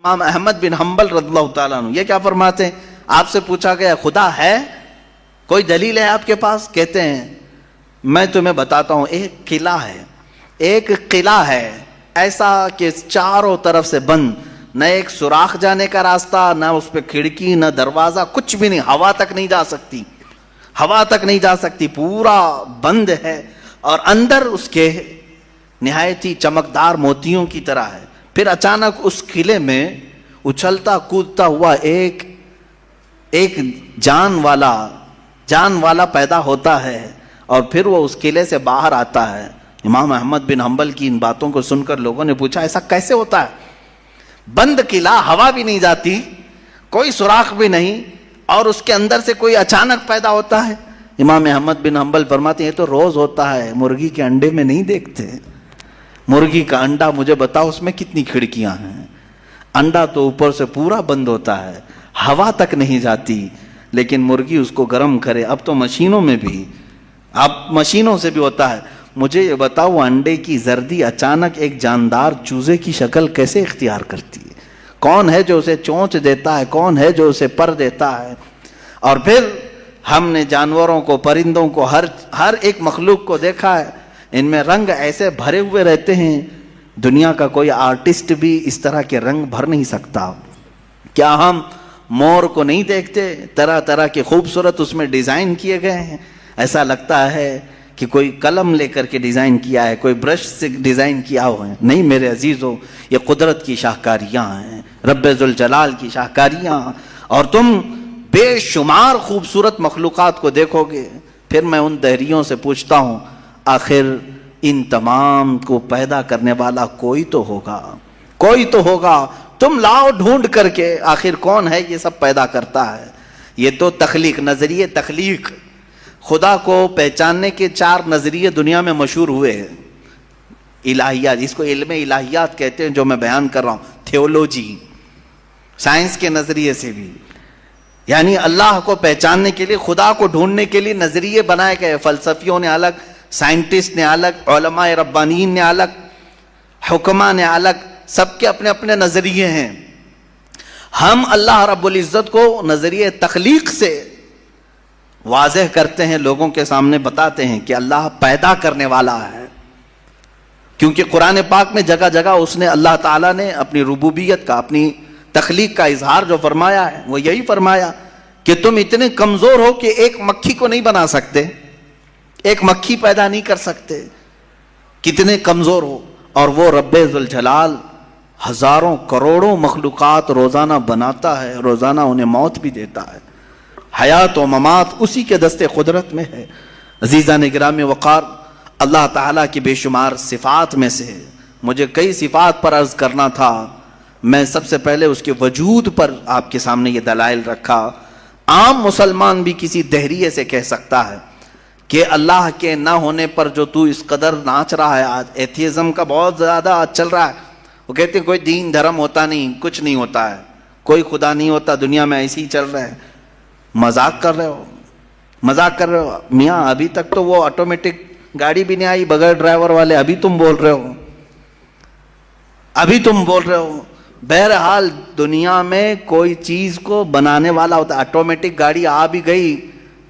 امام احمد بن حنبل رضی اللہ تعالیٰ عنہ یہ کیا فرماتے ہیں؟ آپ سے پوچھا گیا خدا ہے، کوئی دلیل ہے آپ کے پاس؟ کہتے ہیں میں تمہیں بتاتا ہوں، ایک قلعہ ہے ایسا کہ چاروں طرف سے بند، نہ ایک سوراخ جانے کا راستہ، نہ اس پہ کھڑکی، نہ دروازہ، کچھ بھی نہیں، ہوا تک نہیں جا سکتی، پورا بند ہے، اور اندر اس کے نہایت ہی چمکدار موتیوں کی طرح ہے۔ پھر اچانک اس قلعے میں اچھلتا کودتا ہوا ایک جان والا پیدا ہوتا ہے، اور پھر وہ اس قلعے سے باہر آتا ہے۔ امام احمد بن حنبل کی ان باتوں کو سن کر لوگوں نے پوچھا ایسا کیسے ہوتا ہے؟ بند قلعہ، ہوا بھی نہیں جاتی، کوئی سوراخ بھی نہیں، اور اس کے اندر سے کوئی اچانک پیدا ہوتا ہے۔ امام احمد بن حنبل فرماتے ہیں یہ تو روز ہوتا ہے، مرغی کے انڈے میں نہیں دیکھتے؟ مرغی کا انڈا مجھے بتاؤ اس میں کتنی کھڑکیاں ہیں؟ انڈا تو اوپر سے پورا بند ہوتا ہے، ہوا تک نہیں جاتی، لیکن مرغی اس کو گرم کرے۔ اب تو مشینوں سے بھی ہوتا ہے۔ مجھے یہ بتاؤ انڈے کی زردی اچانک ایک جاندار چوزے کی شکل کیسے اختیار کرتی ہے؟ کون ہے جو اسے چونچ دیتا ہے؟ کون ہے جو اسے پر دیتا ہے؟ اور پھر ہم نے جانوروں کو، پرندوں کو، ہر ایک مخلوق کو دیکھا ہے، ان میں رنگ ایسے بھرے ہوئے رہتے ہیں، دنیا کا کوئی آرٹسٹ بھی اس طرح کے رنگ بھر نہیں سکتا۔ کیا ہم مور کو نہیں دیکھتے؟ طرح طرح کے خوبصورت اس میں ڈیزائن کیے گئے ہیں، ایسا لگتا ہے کہ کوئی قلم لے کر کے ڈیزائن کیا ہے، کوئی برش سے ڈیزائن کیا ہوا ہے۔ نہیں میرے عزیزو، یہ قدرت کی شاہکاریاں ہیں، رب ذوالجلال کی شاہکاریاں، اور تم بے شمار خوبصورت مخلوقات کو دیکھو گے۔ پھر میں ان دہریوں سے پوچھتا ہوں آخر ان تمام کو پیدا کرنے والا کوئی تو ہوگا، تم لاؤ ڈھونڈ کر کے آخر کون ہے یہ سب پیدا کرتا ہے۔ یہ تو تخلیق، نظریے تخلیق، خدا کو پہچاننے کے 4 نظریے دنیا میں مشہور ہوئے ہیں۔ الہیات، اس کو علم الہیات کہتے ہیں جو میں بیان کر رہا ہوں، تھیولوجی، سائنس کے نظریے سے بھی، یعنی اللہ کو پہچاننے کے لیے، خدا کو ڈھونڈنے کے لیے نظریے بنائے گئے، فلسفیوں نے الگ، سائنٹسٹ نے الگ، علماء ربانیین نے الگ، حکماء نے الگ، سب کے اپنے اپنے نظریے ہیں۔ ہم اللہ رب العزت کو نظریے تخلیق سے واضح کرتے ہیں، لوگوں کے سامنے بتاتے ہیں کہ اللہ پیدا کرنے والا ہے، کیونکہ قرآن پاک میں جگہ جگہ اس نے، اللہ تعالیٰ نے اپنی ربوبیت کا، اپنی تخلیق کا اظہار جو فرمایا ہے وہ یہی فرمایا کہ تم اتنے کمزور ہو کہ ایک مکھی کو نہیں بنا سکتے، ایک مکھی پیدا نہیں کر سکتے، کتنے کمزور ہو، اور وہ رب ذوالجلال ہزاروں کروڑوں مخلوقات روزانہ بناتا ہے، روزانہ انہیں موت بھی دیتا ہے، حیات و ممات اسی کے دستے قدرت میں ہے۔ عزیزان گرامی وقار، اللہ تعالیٰ کی بے شمار صفات میں سے مجھے کئی صفات پر عرض کرنا تھا، میں سب سے پہلے اس کے وجود پر آپ کے سامنے یہ دلائل رکھا۔ عام مسلمان بھی کسی دہریے سے کہہ سکتا ہے کہ اللہ کے نہ ہونے پر جو تو اس قدر ناچ رہا ہے، آج ایتھیزم کا بہت زیادہ آج چل رہا ہے، وہ کہتے ہیں کوئی دین دھرم ہوتا نہیں، کچھ نہیں ہوتا ہے، کوئی خدا نہیں ہوتا، دنیا میں ایسے ہی چل رہا ہے۔ مذاق کر رہے ہو میاں، ابھی تک تو وہ آٹومیٹک گاڑی بھی نہیں آئی بغیر ڈرائیور والے، ابھی تم بول رہے ہو۔ بہرحال دنیا میں کوئی چیز کو بنانے والا ہوتا ہے، آٹومیٹک گاڑی آ بھی گئی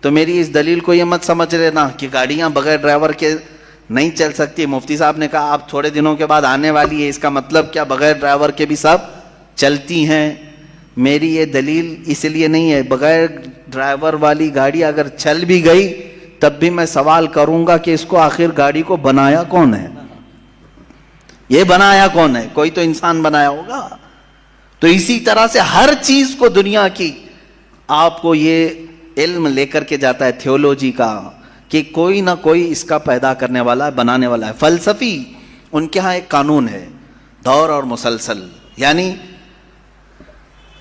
تو میری اس دلیل کو یہ مت سمجھ لینا کہ گاڑیاں بغیر ڈرائیور کے نہیں چل سکتی۔ مفتی صاحب نے کہا آپ تھوڑے دنوں کے بعد آنے والی ہے، اس کا مطلب کیا بغیر ڈرائیور کے بھی سب چلتی ہیں؟ میری یہ دلیل اس لیے نہیں ہے، بغیر ڈرائیور والی گاڑی اگر چل بھی گئی تب بھی میں سوال کروں گا کہ اس کو آخر گاڑی کو بنایا کون ہے؟ یہ بنایا کون ہے؟ کوئی تو انسان بنایا ہوگا۔ تو اسی طرح سے ہر چیز کو دنیا کی آپ کو یہ علم لے کر کے جاتا ہے تھیولوجی کا کہ کوئی نہ کوئی اس کا پیدا کرنے والا ہے، بنانے والا ہے۔ فلسفی ان کے ہاں ایک قانون ہے، دور اور مسلسل، یعنی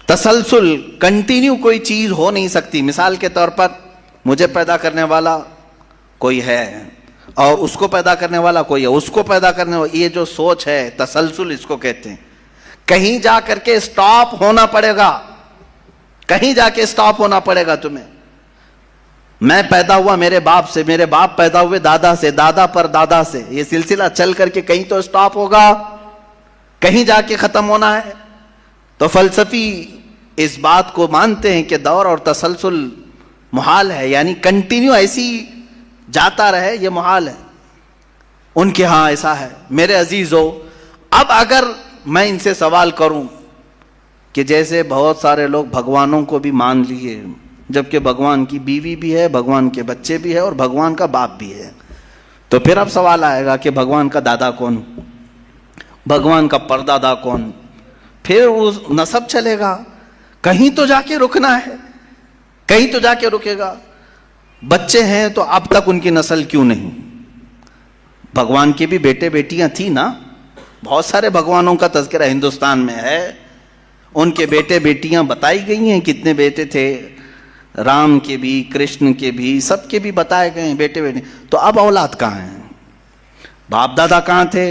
تسلسل، کنٹینیو کوئی چیز ہو نہیں سکتی۔ مثال کے طور پر مجھے پیدا کرنے والا کوئی ہے اور اس کو پیدا کرنے والا کوئی ہے، اس کو پیدا کرنے والا، یہ جو سوچ ہے تسلسل اس کو کہتے ہیں۔ کہیں جا کر کے سٹاپ ہونا پڑے گا، کہیں جا کے سٹاپ ہونا پڑے گا تمہیں۔ میں پیدا ہوا میرے باپ سے، میرے باپ پیدا ہوئے دادا سے، دادا پر دادا سے، یہ سلسلہ چل کر کے کہیں تو سٹاپ ہوگا، کہیں جا کے ختم ہونا ہے۔ تو فلسفی اس بات کو مانتے ہیں کہ دور اور تسلسل محال ہے، یعنی کنٹینیو ایسی جاتا رہے، یہ محال ہے. ان کے ہاں ایسا ہے. میرے عزیزو، اب اگر میں ان سے سوال کروں کہ جیسے بہت سارے لوگ بھگوانوں کو بھی مان لیے، جبکہ بھگوان کی بیوی بھی ہے، بھگوان کے بچے بھی ہے اور بھگوان کا باپ بھی ہے، تو پھر اب سوال آئے گا کہ بھگوان کا دادا کون، بھگوان کا پردادا کون؟ پھر وہ نسب چلے گا، کہیں تو جا کے رکنا ہے، کہیں تو جا کے رکے گا. بچے ہیں تو اب تک ان کی نسل کیوں نہیں؟ بھگوان کے بھی بیٹے بیٹیاں تھیں نا، بہت سارے بھگوانوں کا تذکرہ ہندوستان میں ہے، ان کے بیٹے بیٹیاں بتائی گئی ہیں، کتنے بیٹے تھے، رام کے بھی، کرشن کے بھی، سب کے بھی بتائے گئے ہیں بیٹے بیٹے. تو اب اولاد کہاں ہیں؟ باپ دادا کہاں تھے؟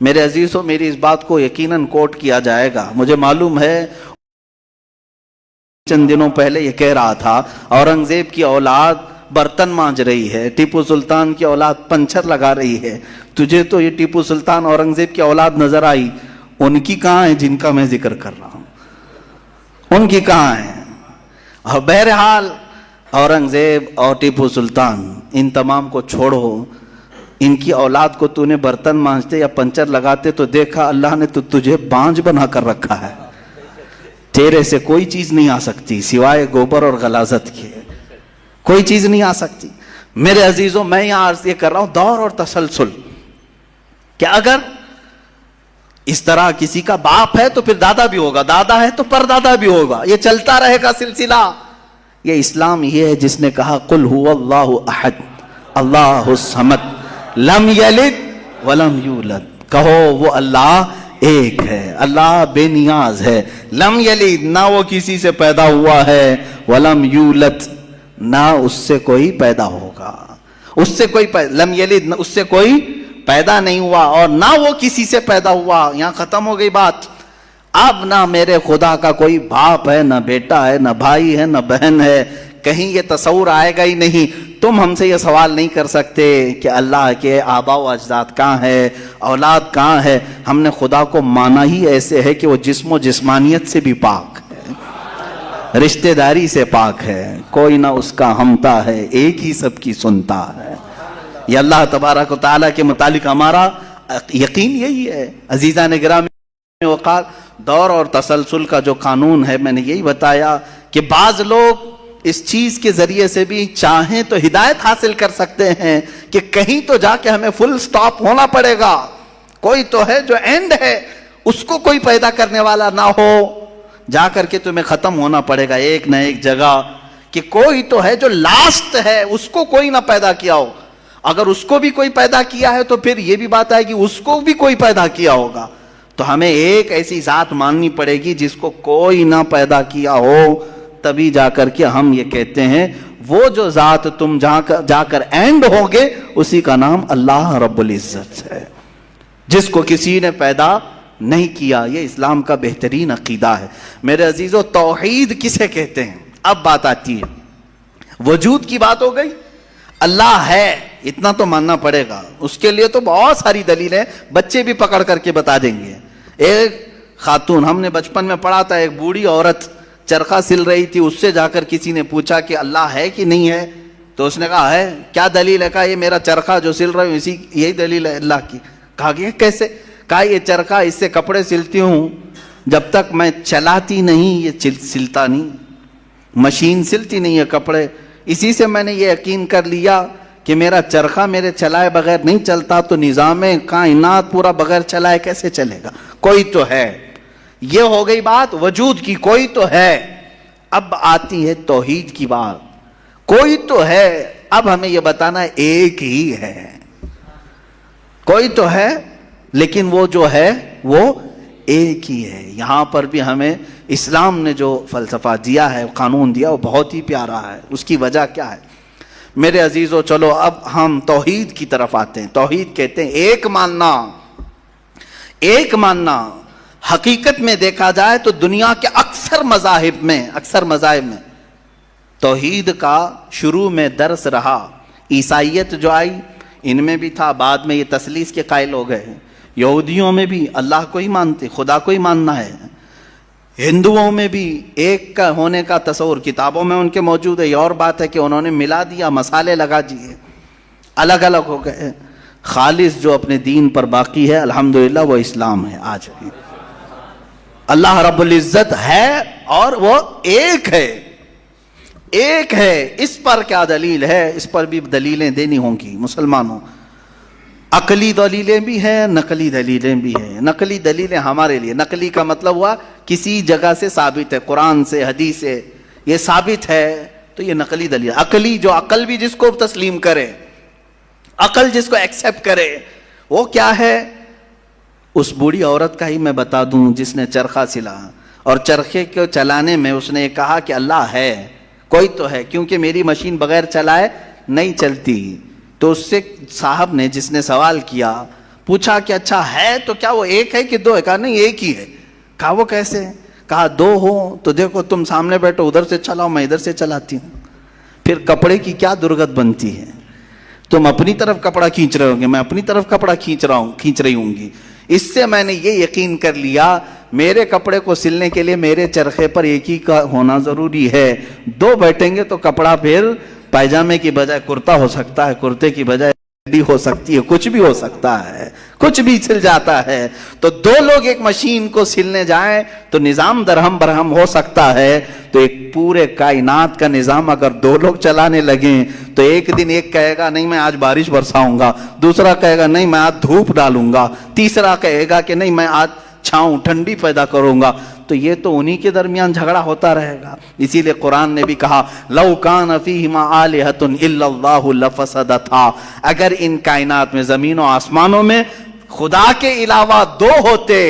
میرے عزیزوں، میری اس بات کو یقیناً کوٹ کیا جائے گا. مجھے معلوم ہے چند دنوں پہلے یہ کہہ رہا تھا اورنگزیب کی اولاد برتن مانج رہی ہے، ٹیپو سلطان کی اولاد پنچر لگا رہی ہے. تجھے تو یہ ٹیپو سلطان اورنگزیب کی اولاد نظر آئی، ان کی کہاں ہے جن کا میں ذکر کر رہا ہوں؟ ان کی کہاں ہے؟ اور بہرحال اورنگزیب اور ٹیپو سلطان ان تمام کو چھوڑو، ان کی اولاد کو تو نے برتن مانجتے یا پنچر لگاتے تو دیکھا اللہ نے تو تجھے بانج بنا کر رکھا ہے. تیرے سے کوئی چیز نہیں آ سکتی سوائے گوبر اور غلاظت کے، کوئی چیز نہیں آ سکتی. میرے عزیزوں، میں یہاں عرض یہ کر رہا ہوں دور اور تسلسل، کہ اگر اس طرح کسی کا باپ ہے تو پھر دادا بھی ہوگا، دادا ہے تو پردادا بھی ہوگا، یہ چلتا رہے گا سلسلہ. یہ اسلام یہ ہے جس نے کہا قل هو اللہ احد اللہ الصمد لم یلد ولم یولد. کہو وہ اللہ ایک ہے، اللہ بے نیاز ہے، لم یلد نہ وہ کسی سے پیدا ہوا ہے، ولم یولد نہ اس سے کوئی پیدا ہوگا، اس سے کوئی لم یلد اس سے کوئی پیدا نہیں ہوا اور نہ وہ کسی سے پیدا ہوا. یہاں ختم ہو گئی بات. اب نہ میرے خدا کا کوئی باپ ہے، نہ بیٹا ہے، نہ بھائی ہے، نہ بہن ہے، کہیں یہ تصور آئے گا ہی نہیں. تم ہم سے یہ سوال نہیں کر سکتے کہ اللہ کے آباء و اجداد کہاں ہے، اولاد کہاں ہے. ہم نے خدا کو مانا ہی ایسے ہے کہ وہ جسم و جسمانیت سے بھی پاک ہے، رشتہ داری سے پاک ہے، کوئی نہ اس کا ہمتا ہے، ایک ہی سب کی سنتا ہے. یہ اللہ تبارک و تعالیٰ کے متعلق ہمارا یقین یہی ہے. عزیزان گرامی وقار، دور اور تسلسل کا جو قانون ہے میں نے یہی بتایا کہ بعض لوگ اس چیز کے ذریعے سے بھی چاہیں تو ہدایت حاصل کر سکتے ہیں کہ کہیں تو جا کے ہمیں فل سٹاپ ہونا پڑے گا، کوئی تو ہے جو اینڈ ہے، اس کو کوئی پیدا کرنے والا نہ ہو، جا کر کے تمہیں ختم ہونا پڑے گا ایک نہ ایک جگہ. کہ کوئی تو ہے جو لاسٹ ہے، اس کو کوئی نہ پیدا کیا ہو. اگر اس کو بھی کوئی پیدا کیا ہے تو پھر یہ بھی بات آئے گی اس کو بھی کوئی پیدا کیا ہوگا. تو ہمیں ایک ایسی ذات ماننی پڑے گی جس کو کوئی نہ پیدا کیا ہو، تبھی جا کر کے ہم یہ کہتے ہیں وہ جو ذات تم جا کر اینڈ ہوگے اسی کا نام اللہ رب العزت ہے، جس کو کسی نے پیدا نہیں کیا. یہ اسلام کا بہترین عقیدہ ہے. میرے عزیزو، توحید کسے کہتے ہیں؟ اب بات آتی ہے، وجود کی بات ہو گئی، اللہ ہے اتنا تو ماننا پڑے گا. اس کے لیے تو بہت ساری دلیلیں بچے بھی پکڑ کر کے بتا دیں گے. ایک خاتون، ہم نے بچپن میں پڑھا تھا، ایک بوڑھی عورت چرخہ سل رہی تھی، اس سے جا کر کسی نے پوچھا کہ اللہ ہے کہ نہیں ہے، تو اس نے کہا ہے. کیا دلیل ہے؟ کہا یہ میرا چرخہ جو سل رہا ہوں اسی یہی دلیل ہے اللہ کی. کہا کہ کیسے؟ کہا یہ چرخہ اس سے کپڑے سلتی ہوں، جب تک میں چلاتی نہیں یہ سلتا نہیں، مشین سلتی نہیں ہے کپڑے، اسی سے میں نے یہ یقین کر لیا کہ میرا چرخہ میرے چلائے بغیر نہیں چلتا، تو نظام کائنات پورا بغیر چلائے کیسے چلے گا؟ کوئی تو ہے. یہ ہو گئی بات وجود کی، کوئی تو ہے. اب آتی ہے توحید کی بات. کوئی تو ہے، اب ہمیں یہ بتانا ہے ایک ہی ہے. کوئی تو ہے لیکن وہ جو ہے وہ ایک ہی ہے. یہاں پر بھی ہمیں اسلام نے جو فلسفہ دیا ہے، قانون دیا، وہ بہت ہی پیارا ہے. اس کی وجہ کیا ہے؟ میرے عزیزو چلو اب ہم توحید کی طرف آتے ہیں. توحید کہتے ہیں ایک ماننا. ایک ماننا حقیقت میں دیکھا جائے تو دنیا کے اکثر مذاہب میں توحید کا شروع میں درس رہا. عیسائیت جو آئی ان میں بھی تھا، بعد میں یہ تثلیث کے قائل ہو گئے. یہودیوں میں بھی اللہ کو ہی مانتے، خدا کو ہی ماننا ہے. ہندوؤں میں بھی ایک کا ہونے کا تصور کتابوں میں ان کے موجود ہے. یہ اور بات ہے کہ انہوں نے ملا دیا, مسالے لگا دیے, الگ الگ ہو گئے. خالص جو اپنے دین پر باقی ہے الحمدللہ وہ اسلام ہے. آج بھی اللہ رب العزت ہے اور وہ ایک ہے, ایک ہے. اس پر کیا دلیل ہے؟ اس پر بھی دلیلیں دینی ہوں گی مسلمانوں. عقلی دلیلیں بھی ہیں, نقلی دلیلیں بھی ہیں. نقلی دلیلیں ہمارے لیے, نقلی کا مطلب ہوا کسی جگہ سے ثابت ہے, قرآن سے حدیث سے یہ ثابت ہے تو یہ نقلی دلیل. عقلی جو عقل بھی جس کو تسلیم کرے, عقل جس کو ایکسیپٹ کرے, وہ کیا ہے؟ اس بوڑھی عورت کا ہی میں بتا دوں جس نے چرخہ سلا اور چرخے کو چلانے میں اس نے کہا کہ اللہ ہے, کوئی تو ہے, کیونکہ میری مشین بغیر چلائے نہیں چلتی. تو اس سے صاحب نے جس نے سوال کیا پوچھا کہ اچھا ہے تو کیا وہ ایک ہے کہ دو ہے؟ کہا نہیں ایک ہی ہے. کہا وہ کیسے؟ کہا دو ہو تو دیکھو تم سامنے بیٹھو, ادھر سے چلاؤ, میں ادھر سے چلاتی ہوں. پھر کپڑے کی کیا درگت بنتی ہے؟ تم اپنی طرف کپڑا کھینچ رہے ہوں گے, میں اپنی طرف کپڑا کھینچ رہی ہوں گی. اس سے میں نے یہ یقین کر لیا میرے کپڑے کو سلنے کے لیے میرے چرخے پر ایک ہی کا ہونا ضروری ہے. دو بیٹھیں گے تو کپڑا پھر پائجامے کی بجائے کرتا ہو سکتا ہے, کرتے کی بجائے ہو سکتی ہے, کچھ بھی ہو سکتا ہے, کچھ بھی سل جاتا ہے. تو دو لوگ ایک مشین کو سلنے جائیں تو نظام درہم برہم ہو سکتا ہے. تو ایک پورے کائنات کا نظام اگر دو لوگ چلانے لگیں تو ایک دن ایک کہے گا نہیں میں آج بارش برساؤں گا, دوسرا کہے گا نہیں میں آج دھوپ ڈالوں گا, تیسرا کہے گا کہ نہیں میں آج چھاؤں ٹھنڈی پیدا کروں گا. تو یہ تو انہی کے درمیان جھگڑا ہوتا رہے گا. اسی لیے قرآن نے بھی کہا لو کان فیہما آلہۃ الا اللہ لفسدتا, اگر ان کائنات میں زمین و آسمانوں میں خدا کے علاوہ دو ہوتے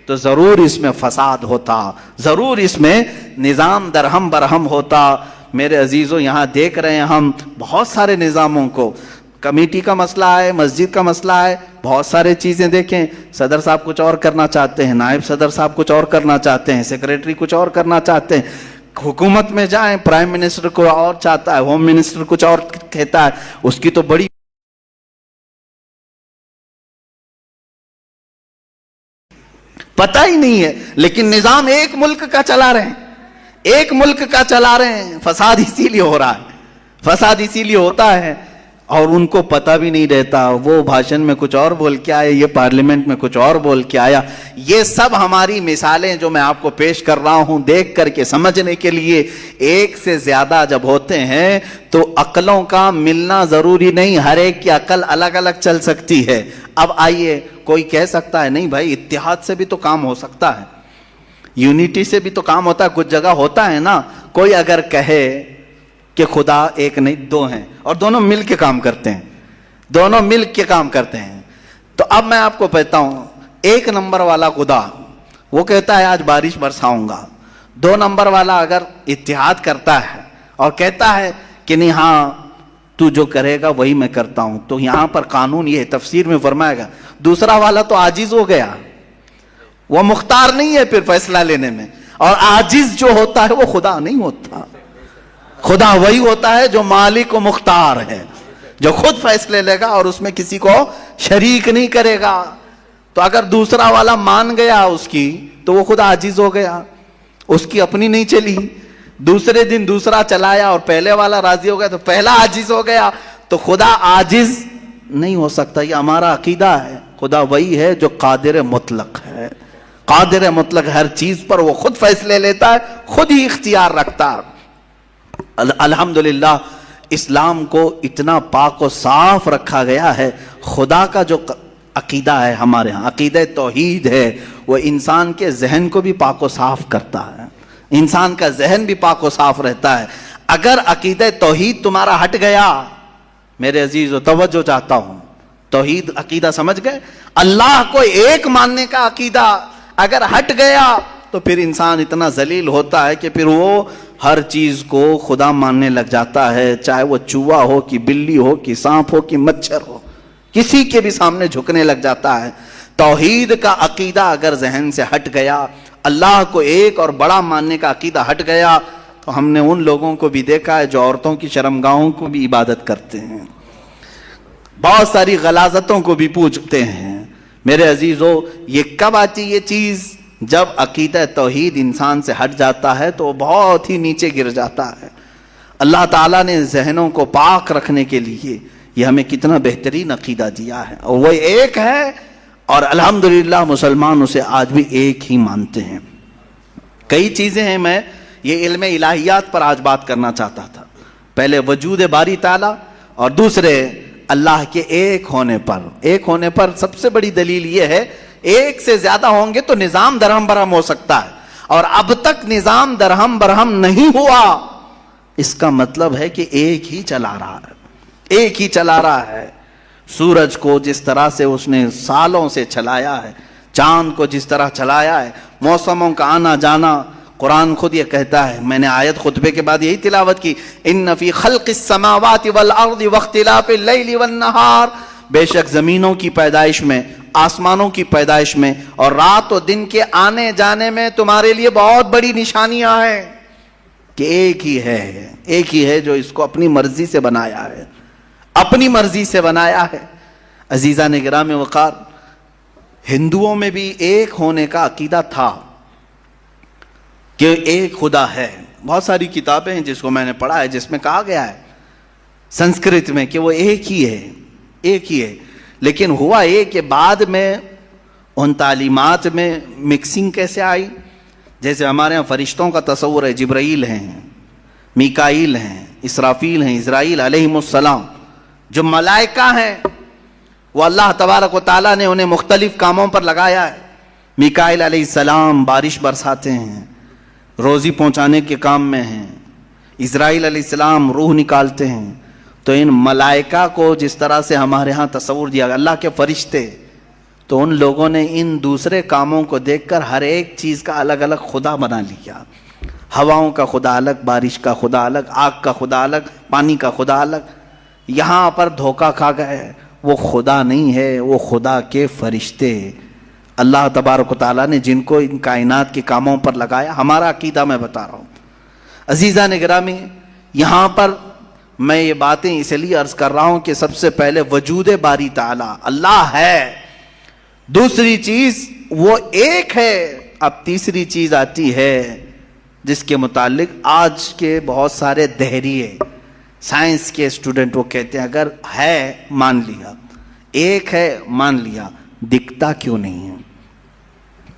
تو ضرور اس میں فساد ہوتا, ضرور اس میں نظام درہم برہم ہوتا. میرے عزیزوں یہاں دیکھ رہے ہیں ہم بہت سارے نظاموں کو, کمیٹی کا مسئلہ ہے, مسجد کا مسئلہ ہے, بہت سارے چیزیں دیکھیں. صدر صاحب کچھ اور کرنا چاہتے ہیں, نائب صدر صاحب کچھ اور کرنا چاہتے ہیں, سیکریٹری کچھ اور کرنا چاہتے ہیں. حکومت میں جائیں پرائم منسٹر کو اور چاہتا ہے, ہوم منسٹر کچھ اور کہتا ہے, اس کی تو بڑی پتہ ہی نہیں ہے. لیکن نظام ایک ملک کا چلا رہے ہیں, ایک ملک کا چلا رہے ہیں. فساد اسی لیے ہو رہا ہے, فساد اسی لیے ہوتا ہے اور ان کو پتہ بھی نہیں رہتا. وہ بھاشن میں کچھ اور بول کے آئے, یہ پارلیمنٹ میں کچھ اور بول کے آیا. یہ سب ہماری مثالیں جو میں آپ کو پیش کر رہا ہوں دیکھ کر کے سمجھنے کے لیے. ایک سے زیادہ جب ہوتے ہیں تو عقلوں کا ملنا ضروری نہیں, ہر ایک کی عقل الگ الگ چل سکتی ہے. اب آئیے, کوئی کہہ سکتا ہے نہیں بھائی اتحاد سے بھی تو کام ہو سکتا ہے, یونٹی سے بھی تو کام ہوتا ہے, کچھ جگہ ہوتا ہے نا. کوئی اگر کہے کہ خدا ایک نہیں دو ہیں اور دونوں مل کے کام کرتے ہیں, دونوں مل کے کام کرتے ہیں, تو اب میں آپ کو کہتا ہوں ایک نمبر والا خدا وہ کہتا ہے آج بارش برساؤں گا. دو نمبر والا اگر اتحاد کرتا ہے اور کہتا ہے کہ نہیں ہاں تو جو کرے گا وہی میں کرتا ہوں, تو یہاں پر قانون یہ تفسیر میں فرمائے گا دوسرا والا تو عاجز ہو گیا, وہ مختار نہیں ہے پھر فیصلہ لینے میں. اور عاجز جو ہوتا ہے وہ خدا نہیں ہوتا, خدا وہی ہوتا ہے جو مالک و مختار ہے, جو خود فیصلے لے گا اور اس میں کسی کو شریک نہیں کرے گا. تو اگر دوسرا والا مان گیا اس کی تو وہ خود عاجز ہو گیا, اس کی اپنی نہیں چلی. دوسرے دن دوسرا چلایا اور پہلے والا راضی ہو گیا تو پہلا عاجز ہو گیا. تو خدا عاجز نہیں ہو سکتا, یہ ہمارا عقیدہ ہے. خدا وہی ہے جو قادر مطلق ہے, قادر مطلق, ہر چیز پر وہ خود فیصلے لیتا ہے, خود ہی اختیار رکھتا ہے. الحمدللہ اسلام کو اتنا پاک و صاف رکھا گیا ہے. خدا کا جو عقیدہ ہے ہمارے ہاں, عقیدہ توحید ہے, وہ انسان کے ذہن کو بھی پاک و صاف کرتا ہے, انسان کا ذہن بھی پاک و صاف رہتا ہے. اگر عقیدہ توحید تمہارا ہٹ گیا, میرے عزیز و توجہ چاہتا ہوں, توحید عقیدہ سمجھ گئے, اللہ کو ایک ماننے کا عقیدہ اگر ہٹ گیا تو پھر انسان اتنا ذلیل ہوتا ہے کہ پھر وہ ہر چیز کو خدا ماننے لگ جاتا ہے, چاہے وہ چوہا ہو کہ بلی ہو کہ سانپ ہو کہ مچھر ہو, کسی کے بھی سامنے جھکنے لگ جاتا ہے. توحید کا عقیدہ اگر ذہن سے ہٹ گیا, اللہ کو ایک اور بڑا ماننے کا عقیدہ ہٹ گیا, تو ہم نے ان لوگوں کو بھی دیکھا ہے جو عورتوں کی شرمگاہوں کو بھی عبادت کرتے ہیں, بہت ساری غلاظتوں کو بھی پوجتے ہیں. میرے عزیزو یہ کب آتی یہ چیز جب عقیدہ توحید انسان سے ہٹ جاتا ہے تو وہ بہت ہی نیچے گر جاتا ہے. اللہ تعالیٰ نے ذہنوں کو پاک رکھنے کے لیے یہ ہمیں کتنا بہترین عقیدہ دیا ہے, اور وہ ایک ہے, اور الحمدللہ مسلمان اسے آج بھی ایک ہی مانتے ہیں. کئی چیزیں ہیں, میں یہ علم الہیات پر آج بات کرنا چاہتا تھا. پہلے وجود باری تعالیٰ, اور دوسرے اللہ کے ایک ہونے پر. ایک ہونے پر سب سے بڑی دلیل یہ ہے, ایک سے زیادہ ہوں گے تو نظام درہم برہم ہو سکتا ہے, اور اب تک نظام درہم برہم نہیں ہوا. اس کا مطلب ہے کہ ایک ہی چلا رہا ہے, ایک ہی چلا رہا ہے. سورج کو جس طرح سے اس نے سالوں سے چلایا ہے, چاند کو جس طرح چلایا ہے, موسموں کا آنا جانا. قرآن خود یہ کہتا ہے, میں نے آیت خطبے کے بعد یہی تلاوت کی, ان فی خلق السماوات والارض واختلاف اللیل والنہار, بے شک زمینوں کی پیدائش میں, آسمانوں کی پیدائش میں, اور رات و دن کے آنے جانے میں تمہارے لیے بہت بڑی نشانیاں ہیں کہ ایک ہی ہے, ایک ہی ہے جو اس کو اپنی مرضی سے بنایا ہے, اپنی مرضی سے بنایا ہے. عزیزان گرامی وقار, ہندوؤں میں بھی ایک ہونے کا عقیدہ تھا کہ ایک خدا ہے. بہت ساری کتابیں ہیں جس کو میں نے پڑھا ہے جس میں کہا گیا ہے سنسکرت میں کہ وہ ایک ہی ہے, ایک ہی ہے. لیکن ہوا یہ کہ بعد میں ان تعلیمات میں مکسنگ کیسے آئی. جیسے ہمارے ہاں فرشتوں کا تصور ہے, جبرائیل ہیں, میکائیل ہیں, اسرافیل ہیں, اسرائیل علیہم السلام. جو ملائکہ ہیں وہ اللہ تبارک و تعالیٰ نے انہیں مختلف کاموں پر لگایا ہے. میکائیل علیہ السلام بارش برساتے ہیں, روزی پہنچانے کے کام میں ہیں. اسرائیل علیہ السلام روح نکالتے ہیں. تو ان ملائکہ کو جس طرح سے ہمارے ہاں تصور دیا گیا اللہ کے فرشتے, تو ان لوگوں نے ان دوسرے کاموں کو دیکھ کر ہر ایک چیز کا الگ الگ خدا بنا لیا. ہواؤں کا خدا الگ, بارش کا خدا الگ, آگ کا خدا الگ, پانی کا خدا الگ. یہاں پر دھوکہ کھا گئے, وہ خدا نہیں ہے, وہ خدا کے فرشتے. اللہ تبارک و تعالیٰ نے جن کو ان کائنات کے کاموں پر لگایا. ہمارا عقیدہ میں بتا رہا ہوں. عزیزان گرامی, یہاں پر میں یہ باتیں اس لیے عرض کر رہا ہوں کہ سب سے پہلے وجود باری تعالیٰ اللہ ہے. دوسری چیز وہ ایک ہے. اب تیسری چیز آتی ہے جس کے متعلق آج کے بہت سارے دہریے سائنس کے اسٹوڈنٹ وہ کہتے ہیں اگر ہے مان لیا, ایک ہے مان لیا, دکھتا کیوں نہیں ہے؟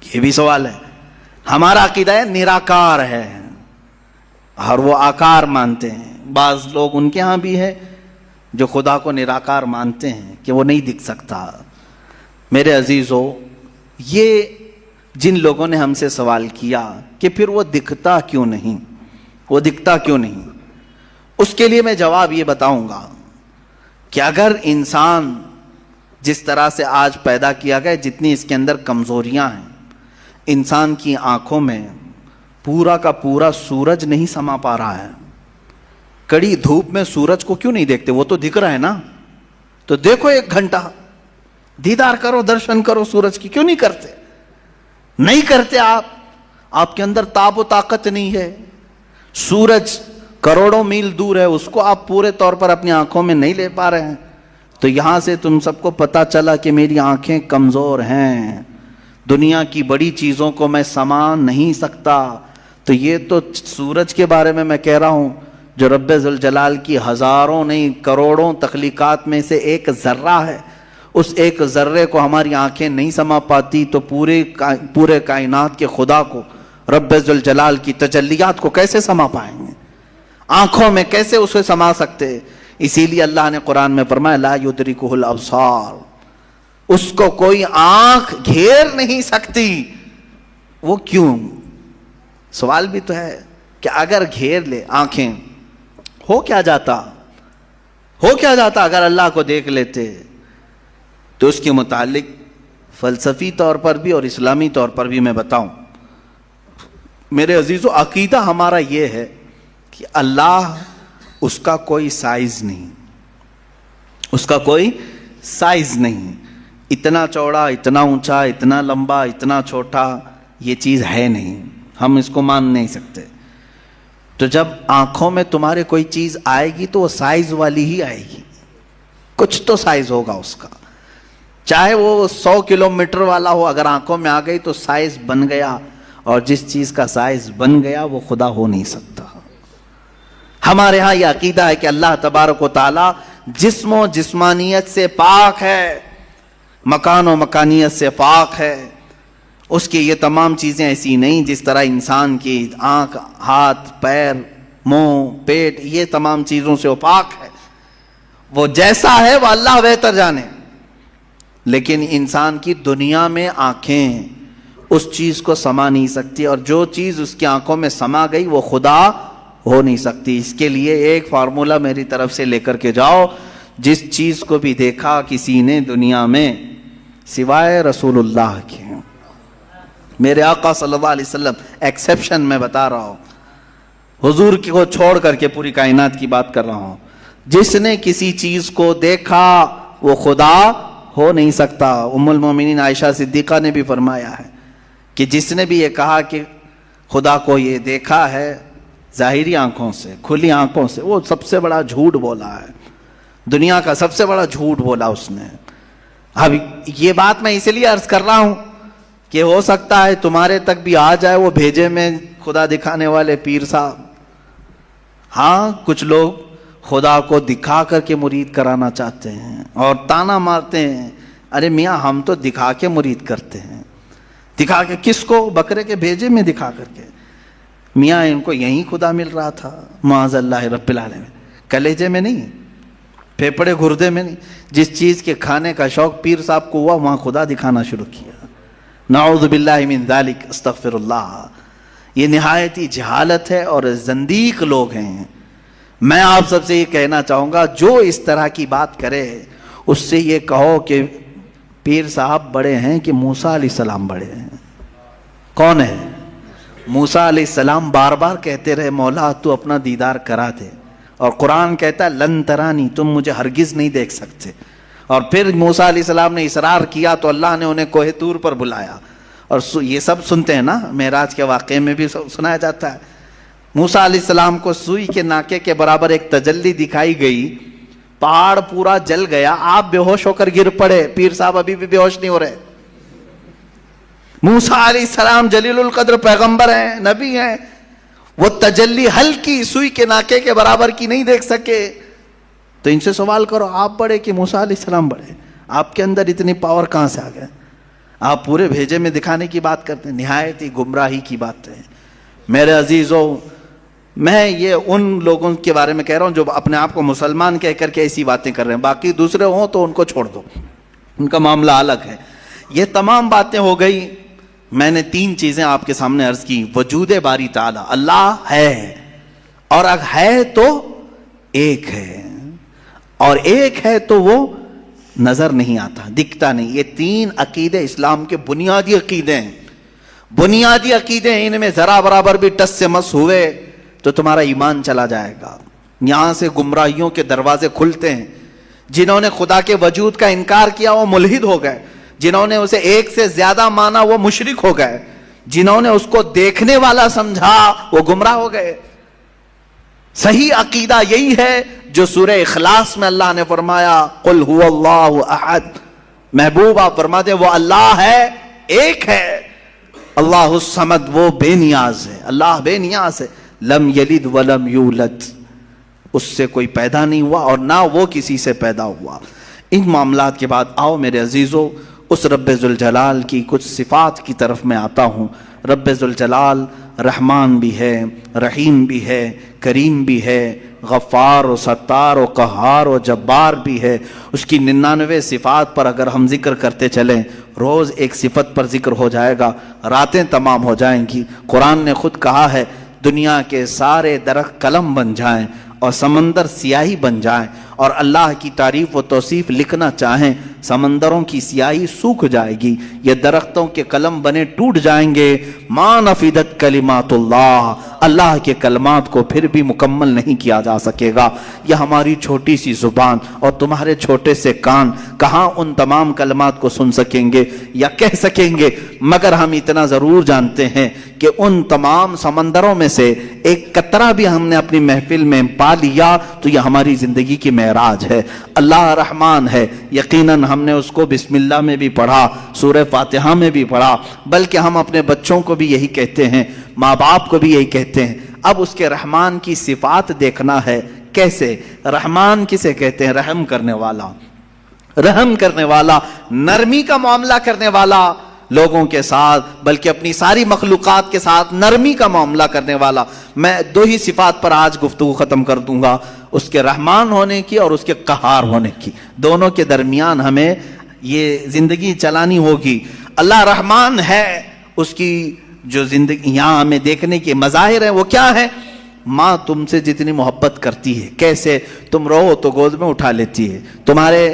یہ بھی سوال ہے. ہمارا عقیدہ ہے نراکار ہے, اور وہ آکار مانتے ہیں. بعض لوگ ان کے ہاں بھی ہے جو خدا کو نراکار مانتے ہیں کہ وہ نہیں دکھ سکتا. میرے عزیزو, یہ جن لوگوں نے ہم سے سوال کیا کہ پھر وہ دکھتا کیوں نہیں, وہ دکھتا کیوں نہیں, اس کے لیے میں جواب یہ بتاؤں گا کہ اگر انسان جس طرح سے آج پیدا کیا گیا, جتنی اس کے اندر کمزوریاں ہیں, انسان کی آنکھوں میں پورا کا پورا سورج نہیں سما پا رہا ہے. کڑی دھوپ میں سورج کو کیوں نہیں دیکھتے؟ وہ تو دکھ رہا ہے نا, تو دیکھو 1 گھنٹہ دیدار کرو, درشن کرو سورج کی. کیوں نہیں کرتے؟ نہیں کرتے آپ کے اندر تاب و طاقت نہیں ہے. سورج کروڑوں میل دور ہے, اس کو آپ پورے طور پر اپنی آنکھوں میں نہیں لے پا رہے ہیں. تو یہاں سے تم سب کو پتا چلا کہ میری آنکھیں کمزور ہیں, دنیا کی بڑی چیزوں کو میں سما نہیں سکتا. تو یہ تو سورج کے بارے میں کہہ رہا ہوں جو رب ذوالجلال کی ہزاروں نہیں کروڑوں تخلیقات میں سے ایک ذرہ ہے. اس ایک ذرے کو ہماری آنکھیں نہیں سما پاتی, تو پورے کائنات کے خدا کو, رب ذوالجلال کی تجلیات کو کیسے سما پائیں گے؟ آنکھوں میں کیسے اسے سما سکتے؟ اسی لیے اللہ نے قرآن میں فرمایا لا یدرکہ الابصار, اس کو کوئی آنکھ گھیر نہیں سکتی. وہ کیوں؟ سوال بھی تو ہے کہ اگر گھیر لے آنکھیں, ہو کیا جاتا اگر اللہ کو دیکھ لیتے؟ تو اس کے متعلق فلسفی طور پر بھی اور اسلامی طور پر بھی میں بتاؤں. میرے عزیزو, عقیدہ ہمارا یہ ہے کہ اللہ, اس کا کوئی سائز نہیں, اس کا کوئی سائز نہیں. اتنا چوڑا, اتنا اونچا, اتنا لمبا, اتنا چھوٹا, یہ چیز ہے نہیں, ہم اس کو مان نہیں سکتے. تو جب آنکھوں میں تمہارے کوئی چیز آئے گی تو وہ سائز والی ہی آئے گی, کچھ تو سائز ہوگا اس کا. چاہے وہ 100 کلومیٹر والا ہو، اگر آنکھوں میں آ گئی تو سائز بن گیا، اور جس چیز کا سائز بن گیا وہ خدا ہو نہیں سکتا۔ ہمارے ہاں یہ عقیدہ ہے کہ اللہ تبارک و تعالی جسم و جسمانیت سے پاک ہے، مکان و مکانیت سے پاک ہے، اس کی یہ تمام چیزیں ایسی نہیں جس طرح انسان کی آنکھ، ہاتھ، پیر، منہ، پیٹ، یہ تمام چیزوں سے وہ پاک ہے، وہ جیسا ہے وہ اللہ بہتر جانے۔ لیکن انسان کی دنیا میں آنکھیں اس چیز کو سما نہیں سکتی، اور جو چیز اس کی آنکھوں میں سما گئی وہ خدا ہو نہیں سکتی۔ اس کے لیے ایک فارمولا میری طرف سے لے کر کے جاؤ، جس چیز کو بھی دیکھا کسی نے دنیا میں سوائے رسول اللہ کے، میرے آقا صلی اللہ علیہ وسلم ایکسیپشن میں بتا رہا ہوں، حضور کو چھوڑ کر کے پوری کائنات کی بات کر رہا ہوں، جس نے کسی چیز کو دیکھا وہ خدا ہو نہیں سکتا۔ ام المومنین عائشہ صدیقہ نے بھی فرمایا ہے کہ جس نے بھی یہ کہا کہ خدا کو یہ دیکھا ہے ظاہری آنکھوں سے، کھلی آنکھوں سے، وہ سب سے بڑا جھوٹ بولا ہے، دنیا کا سب سے بڑا جھوٹ بولا اس نے۔ اب یہ بات میں اس لیے عرض کر رہا ہوں کہ ہو سکتا ہے تمہارے تک بھی آ جائے وہ بھیجے میں خدا دکھانے والے پیر صاحب۔ ہاں کچھ لوگ خدا کو دکھا کر کے مرید کرانا چاہتے ہیں اور تانا مارتے ہیں، ارے میاں ہم تو دکھا کے مرید کرتے ہیں۔ دکھا کے کس کو؟ بکرے کے بھیجے میں دکھا کر کے۔ میاں ان کو یہیں خدا مل رہا تھا، معاذ اللہ رب العالمین، کلیجے میں نہیں، پھیپڑے گردے میں نہیں۔ جس چیز کے کھانے کا شوق پیر صاحب کو ہوا وہاں خدا دکھانا شروع کیا۔ نعوذ باللہ من ذالک، استغفر اللہ۔ یہ نہایت ہی جہالت ہے اور زندیق لوگ ہیں۔ میں آپ سب سے یہ کہنا چاہوں گا جو اس طرح کی بات کرے اس سے یہ کہو کہ پیر صاحب بڑے ہیں کہ موسیٰ علیہ السلام بڑے ہیں؟ کون ہے؟ موسیٰ علیہ السلام بار بار کہتے رہے مولا تو اپنا دیدار کرا دے، اور قرآن کہتا ہے لن ترانی، تم مجھے ہرگز نہیں دیکھ سکتے۔ اور پھر موسیٰ علیہ السلام نے اصرار کیا تو اللہ نے انہیں کوہ طور پر بلایا، اور یہ سب سنتے ہیں نا، معراج کے واقعے میں بھی سنایا جاتا ہے۔ موسیٰ علیہ السلام کو سوئی کے ناکے کے برابر ایک تجلی دکھائی گئی، پہاڑ پورا جل گیا، آپ بے ہوش ہو کر گر پڑے، پیر صاحب ابھی بھی بے ہوش نہیں ہو رہے۔ موسیٰ علیہ السلام جلیل القدر پیغمبر ہیں، نبی ہیں، وہ تجلی ہلکی سوئی کے ناکے کے برابر کی نہیں دیکھ سکے۔ تو ان سے سوال کرو آپ بڑے کہ موسیٰ علیہ السلام بڑے؟ آپ کے اندر اتنی پاور کہاں سے آ گئے؟ آپ پورے بھیجے میں دکھانے کی بات کرتے ہیں، نہایت ہی گمراہی کی بات ہے۔ میرے عزیزوں، میں یہ ان لوگوں کے بارے میں کہہ رہا ہوں جو اپنے آپ کو مسلمان کہہ کر کے ایسی باتیں کر رہے ہیں، باقی دوسرے ہوں تو ان کو چھوڑ دو، ان کا معاملہ الگ ہے۔ یہ تمام باتیں ہو گئی، میں نے 3 چیزیں آپ کے سامنے عرض کی۔ وجود باری تعالی، اللہ ہے، اور اگر ہے تو ایک ہے، اور ایک ہے تو وہ نظر نہیں آتا، دکھتا نہیں۔ یہ 3 عقیدے اسلام کے بنیادی عقیدے ہیں، بنیادی عقیدے ہیں۔ ان میں ذرا برابر بھی ٹس سے مس ہوئے تو تمہارا ایمان چلا جائے گا۔ یہاں سے گمراہیوں کے دروازے کھلتے ہیں۔ جنہوں نے خدا کے وجود کا انکار کیا وہ ملحد ہو گئے، جنہوں نے اسے ایک سے زیادہ مانا وہ مشرک ہو گئے، جنہوں نے اس کو دیکھنے والا سمجھا وہ گمراہ ہو گئے۔ صحیح عقیدہ یہی ہے جو سورہ اخلاص میں اللہ نے فرمایا قل هو اللہ احد، محبوب آپ فرما دیں وہ اللہ ہے، ایک ہے، اللہ الصمد، وہ بے نیاز ہے، اللہ بے نیاز ہے، لم یلد ولم یولد، اس سے کوئی پیدا نہیں ہوا اور نہ وہ کسی سے پیدا ہوا۔ ان معاملات کے بعد آؤ میرے عزیزو اس رب ذوالجلال کی کچھ صفات کی طرف میں آتا ہوں۔ رب ذوالجلال رحمان بھی ہے، رحیم بھی ہے، کریم بھی ہے، غفار و ستار و قہار و جبار بھی ہے۔ اس کی 99 صفات پر اگر ہم ذکر کرتے چلیں، روز ایک صفت پر ذکر ہو جائے گا، راتیں تمام ہو جائیں گی۔ قرآن نے خود کہا ہے دنیا کے سارے درخت قلم بن جائیں اور سمندر سیاہی بن جائیں، اور اللہ کی تعریف و توصیف لکھنا چاہیں، سمندروں کی سیاہی سوکھ جائے گی، یہ درختوں کے قلم بنے ٹوٹ جائیں گے، ما نفدت کلمات اللہ، اللہ کے کلمات کو پھر بھی مکمل نہیں کیا جا سکے گا۔ یہ ہماری چھوٹی سی زبان اور تمہارے چھوٹے سے کان کہاں ان تمام کلمات کو سن سکیں گے یا کہہ سکیں گے، مگر ہم اتنا ضرور جانتے ہیں کہ ان تمام سمندروں میں سے ایک قطرہ بھی ہم نے اپنی محفل میں پا لیا تو یہ ہماری زندگی کی معراج ہے۔ اللہ رحمان ہے، یقیناً ہم نے اس کو بسم اللہ میں بھی پڑھا، سورہ فاتحہ میں بھی پڑھا، بلکہ ہم اپنے بچوں کو بھی یہی کہتے ہیں، ماں باپ کو بھی یہی کہتے ہیں۔ اب اس کے رحمان کی صفات دیکھنا ہے، کیسے؟ رحمان کسے کہتے ہیں؟ رحم کرنے والا، رحم کرنے والا، نرمی کا معاملہ کرنے والا لوگوں کے ساتھ، بلکہ اپنی ساری مخلوقات کے ساتھ نرمی کا معاملہ کرنے والا۔ میں دو ہی صفات پر آج گفتگو ختم کر دوں گا، اس کے رحمان ہونے کی اور اس کے قہار ہونے کی۔ دونوں کے درمیان ہمیں یہ زندگی چلانی ہوگی۔ اللہ رحمان ہے، اس کی جو زندگی یہاں ہمیں دیکھنے کے مظاہر ہیں وہ کیا ہے؟ ماں تم سے جتنی محبت کرتی ہے، کیسے؟ تم رو تو گود میں اٹھا لیتی ہے، تمہارے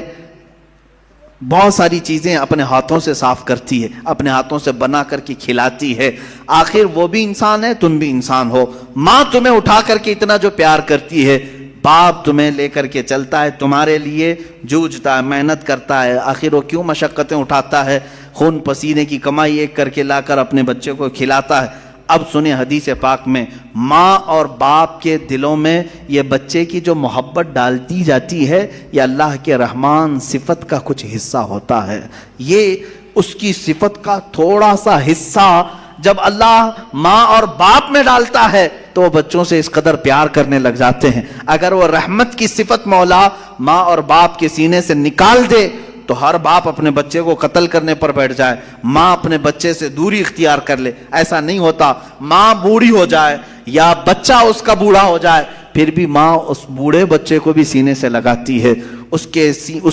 بہت ساری چیزیں اپنے ہاتھوں سے صاف کرتی ہے، اپنے ہاتھوں سے بنا کر کے کھلاتی ہے۔ آخر وہ بھی انسان ہے، تم بھی انسان ہو۔ ماں تمہیں اٹھا کر کے اتنا جو پیار کرتی ہے، باپ تمہیں لے کر کے چلتا ہے، تمہارے لیے جوجھتا ہے، محنت کرتا ہے، آخر وہ کیوں مشقتیں اٹھاتا ہے؟ خون پسینے کی کمائی ایک کر کے لا کر اپنے بچے کو کھلاتا ہے۔ اب سنیں حدیث پاک میں، ماں اور باپ کے دلوں میں یہ بچے کی جو محبت ڈالتی جاتی ہے، یہ اللہ کے رحمان صفت کا کچھ حصہ ہوتا ہے۔ یہ اس کی صفت کا تھوڑا سا حصہ جب اللہ ماں اور باپ میں ڈالتا ہے تو وہ بچوں سے اس قدر پیار کرنے لگ جاتے ہیں۔ اگر وہ رحمت کی صفت مولا ماں اور باپ کے سینے سے نکال دے تو ہر باپ اپنے بچے کو قتل کرنے پر بیٹھ جائے، ماں اپنے بچے سے دوری اختیار کر لے۔ ایسا نہیں ہوتا۔ ماں بوڑھی ہو جائے یا بچہ اس کا بوڑھا ہو جائے، پھر بھی ماں اس بوڑھے بچے کو بھی سینے سے لگاتی ہے، اس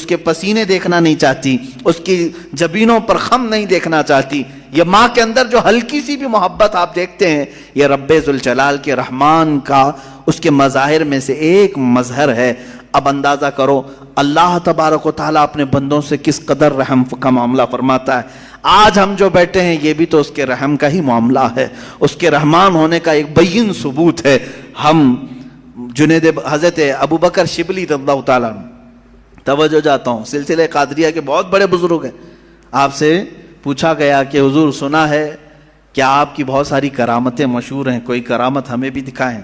کے پسینے دیکھنا نہیں چاہتی، اس کی جبینوں پر خم نہیں دیکھنا چاہتی۔ یہ ماں کے اندر جو ہلکی سی بھی محبت آپ دیکھتے ہیں، یہ رب ذوالجلال کے رحمان کا اس کے مظاہر میں سے ایک مظہر ہے۔ اب اندازہ کرو اللہ تبارک و تعالیٰ اپنے بندوں سے کس قدر رحم کا معاملہ فرماتا ہے۔ آج ہم جو بیٹھے ہیں یہ بھی تو اس کے رحم کا ہی معاملہ ہے، اس کے رحمان ہونے کا ایک بین ثبوت ہے۔ ہم حضرت ابو بکر شبلی رضی اللہ تعالیٰ توجہ جاتا ہوں، سلسلہ قادریہ کے بہت بڑے بزرگ ہیں۔ آپ سے پوچھا گیا کہ حضور سنا ہے کیا آپ کی بہت ساری کرامتیں مشہور ہیں، کوئی کرامت ہمیں بھی دکھائیں۔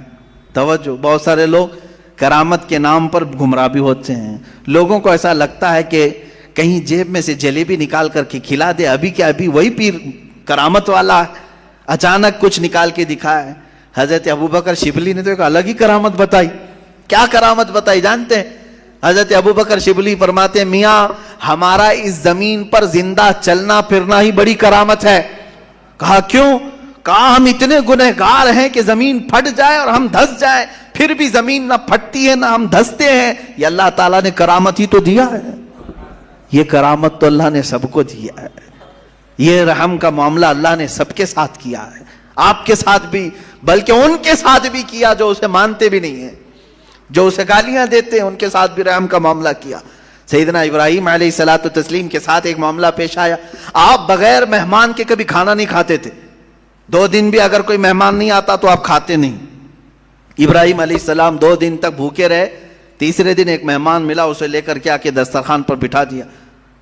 توجہ، بہت سارے لوگ کرامت کے نام پر گمراہ بھی ہوتے ہیں۔ لوگوں کو ایسا لگتا ہے کہ کہیں جیب میں سے جلیبی نکال کر کے کھلا دے، ابھی کیا ابھی وہی پیر کرامت والا ہے، اچانک کچھ نکال کے دکھائے۔ حضرت ابوبکر شبلی نے تو ایک الگ ہی کرامت بتائی۔ کیا کرامت بتائی جانتے ہیں؟ حضرت ابوبکر شبلی فرماتے ہیں، میاں ہمارا اس زمین پر زندہ چلنا پھرنا ہی بڑی کرامت ہے۔ کہا کیوں؟ کہا ہم اتنے گنہگار ہیں کہ زمین پھٹ جائے اور ہم دھس جائیں، پھر بھی زمین نہ پھٹتی ہے نہ ہم دھستے ہیں۔ یہ اللہ تعالیٰ نے کرامت ہی تو دیا ہے، یہ کرامت تو اللہ نے سب کو دیا ہے۔ یہ رحم کا معاملہ اللہ نے سب کے ساتھ کیا ہے، آپ کے ساتھ بھی، بلکہ ان کے ساتھ بھی کیا جو اسے مانتے بھی نہیں ہیں، جو اسے گالیاں دیتے ہیں، ان کے ساتھ بھی رحم کا معاملہ کیا۔ سیدنا ابراہیم علیہ الصلوۃ والتسلیم کے ساتھ ایک معاملہ پیش آیا، آپ بغیر مہمان کے کبھی کھانا نہیں کھاتے تھے، 2 دن بھی اگر کوئی مہمان نہیں آتا تو آپ کھاتے نہیں۔ ابراہیم علیہ السلام 2 دن تک بھوکے رہے، تیسرے دن ایک مہمان ملا، اسے لے کر کے آ کے دسترخوان پر بٹھا دیا،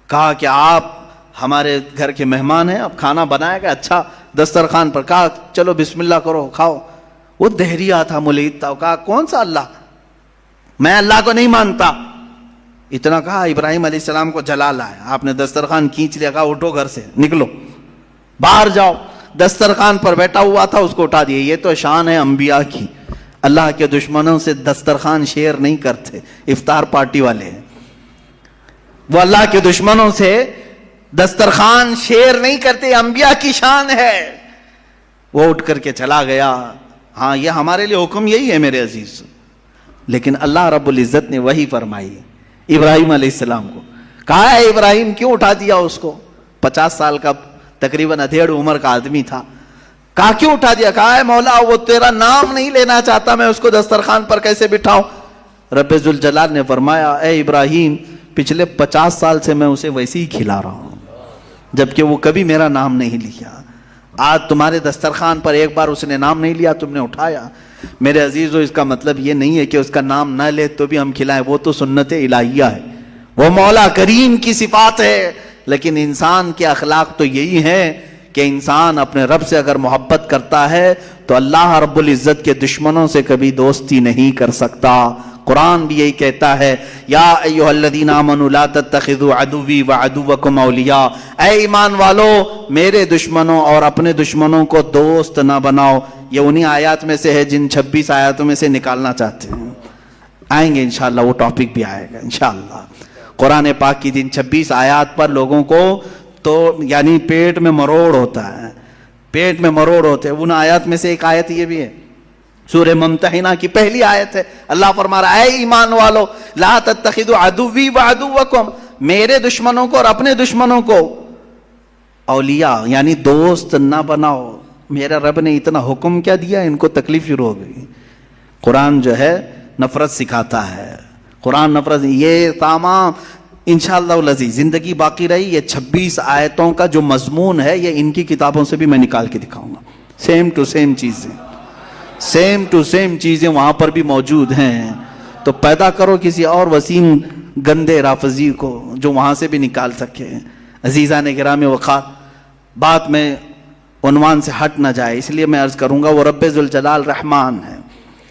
کہا کہ آپ ہمارے گھر کے مہمان ہیں، اب کھانا بنایا گیا، اچھا دسترخوان پر، کہا چلو بسم اللہ کرو کھاؤ۔ وہ دہریہ تھا، ملحد تھا، کہا کون سا اللہ، میں اللہ کو نہیں مانتا۔ اتنا کہا ابراہیم علیہ السلام کو جلال آیا، آپ نے دسترخوان کھینچ لیا، کہا اٹھو گھر سے، نکلو باہر جاؤ۔ دسترخوان پر بیٹھا ہوا تھا، اس کو اٹھا دیا۔ یہ تو شان ہے انبیاء کی، اللہ کے دشمنوں سے دسترخوان شیئر نہیں کرتے، افطار پارٹی والے ہیں، وہ اللہ کے دشمنوں سے دسترخوان شیئر نہیں کرتے، انبیاء کی شان ہے۔ وہ اٹھ کر کے چلا گیا۔ ہاں یہ ہمارے لیے حکم یہی ہے میرے عزیز، لیکن اللہ رب العزت نے وہی فرمائی ابراہیم علیہ السلام کو، کہا ہے ابراہیم کیوں اٹھا دیا اس کو؟ 50 سال کا تقریباً ادھیڑ عمر کا آدمی تھا، کہا کیوں اٹھا دیا؟ کہا ہے مولا وہ تیرا نام نہیں لینا چاہتا، میں اس کو دسترخوان پر کیسے بٹھاؤں؟ رب ذوالجلال نے فرمایا، اے ابراہیم پچھلے 50 سال سے میں اسے ویسے ہی کھلا رہا ہوں، جبکہ وہ کبھی میرا نام نہیں لیا۔ آج تمہارے دسترخوان پر ایک بار اس نے نام نہیں لیا، تم نے اٹھایا۔ میرے عزیزو، اس کا مطلب یہ نہیں ہے کہ اس کا نام نہ لے تو بھی ہم کھلائیں، وہ تو سنت الہیہ ہے، وہ مولا کریم کی صفات ہے۔ لیکن انسان کے اخلاق تو یہی ہے کہ انسان اپنے رب سے اگر محبت کرتا ہے تو اللہ رب العزت کے دشمنوں سے کبھی دوستی نہیں کر سکتا۔ قرآن بھی یہی کہتا ہے یا ایھا الذین آمنوا لا تتخذوا عدوی وعدوکم اولیاء، اے ایمان والو میرے دشمنوں اور اپنے دشمنوں کو دوست نہ بناؤ. یہ انہی آیات میں سے ہے جن 26 آیاتوں میں سے نکالنا چاہتے ہیں. آئیں گے انشاءاللہ، وہ ٹاپک بھی آئے گا انشاءاللہ. قرآن پاک کی جن 26 آیات پر لوگوں کو تو یعنی پیٹ میں مروڑ ہوتا ہے، پیٹ میں مروڑ ہوتے ہیں. ان آیات میں سے ایک آیت یہ بھی ہے، سورہ ممتحنہ کی پہلی آیت ہے. اللہ فرما رہا ہے اے ایمان والو لا تتخذوا عدوی وعدوکم، میرے دشمنوں کو اور اپنے دشمنوں کو اولیاء یعنی دوست نہ بناؤ. میرا رب نے اتنا حکم کیا دیا، ان کو تکلیف شروع ہو گئی. قرآن جو ہے نفرت سکھاتا ہے، قرآن نفرت. یہ تمام انشاءاللہ العزیز زندگی باقی رہی، یہ 26 آیتوں کا جو مضمون ہے یہ ان کی کتابوں سے بھی میں نکال کے دکھاؤں گا. سیم ٹو سیم چیزیں، سیم ٹو سیم چیزیں وہاں پر بھی موجود ہیں. تو پیدا کرو کسی اور وسیم گندے رافضی کو جو وہاں سے بھی نکال سکے. عزیزان گرامی وقار، بات میں عنوان سے ہٹ نہ جائے، اس لیے میں عرض کروں گا وہ رب ذوالجلال رحمان ہے،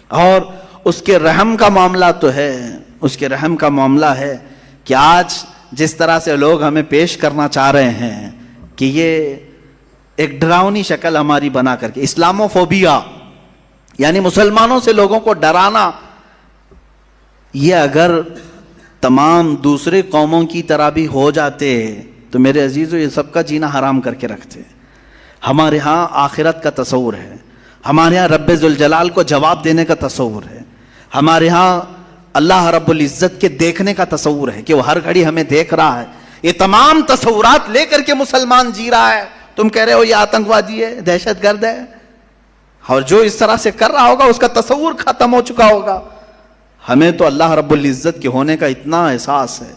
اور اس کے رحم کا معاملہ تو ہے، اس کے رحم کا معاملہ ہے کہ آج جس طرح سے لوگ ہمیں پیش کرنا چاہ رہے ہیں کہ یہ ایک ڈراؤنی شکل ہماری بنا کر کے اسلاموفوبیا یعنی مسلمانوں سے لوگوں کو ڈرانا، یہ اگر تمام دوسرے قوموں کی طرح بھی ہو جاتے تو میرے عزیزو یہ سب کا جینا حرام کر کے رکھتے. ہمارے ہاں آخرت کا تصور ہے، ہمارے ہاں رب ذوالجلال کو جواب دینے کا تصور ہے، ہمارے ہاں اللہ رب العزت کے دیکھنے کا تصور ہے کہ وہ ہر گھڑی ہمیں دیکھ رہا ہے. یہ تمام تصورات لے کر کے مسلمان جی رہا ہے. تم کہہ رہے ہو یہ آتنکوادی ہے، دہشت گرد ہے، اور جو اس طرح سے کر رہا ہوگا اس کا تصور ختم ہو چکا ہوگا. ہمیں تو اللہ رب العزت کے ہونے کا اتنا احساس ہے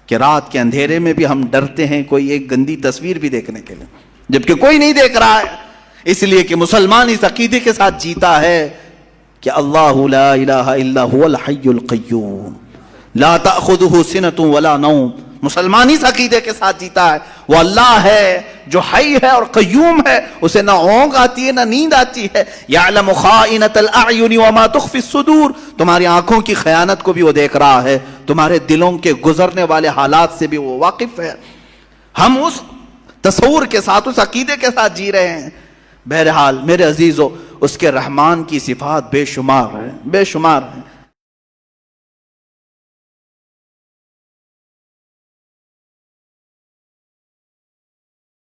کہ رات کے اندھیرے میں بھی ہم ڈرتے ہیں کوئی ایک گندی تصویر بھی دیکھنے کے لیے، جبکہ کوئی نہیں دیکھ رہا ہے. اس لیے کہ مسلمان اس عقیدے کے ساتھ جیتا ہے کہ اللہ لا الہ الا هو الحی القیوم لا تأخذہ سنۃ ولا نوم. مسلمان اس عقیدے کے ساتھ جیتا ہے وہ اللہ ہے جو حی ہے اور قیوم ہے، اسے نہ اونگ آتی ہے نہ نیند آتی ہے. یعلم خائنۃ الاعین وما تخفی الصدور، تمہاری آنکھوں کی خیانت کو بھی وہ دیکھ رہا ہے، تمہارے دلوں کے گزرنے والے حالات سے بھی وہ واقف ہے. ہم اس تصور کے ساتھ، اس عقیدے کے ساتھ جی رہے ہیں. بہرحال میرے عزیزو، اس کے رحمان کی صفات بے شمار ہیں، بے شمار ہیں.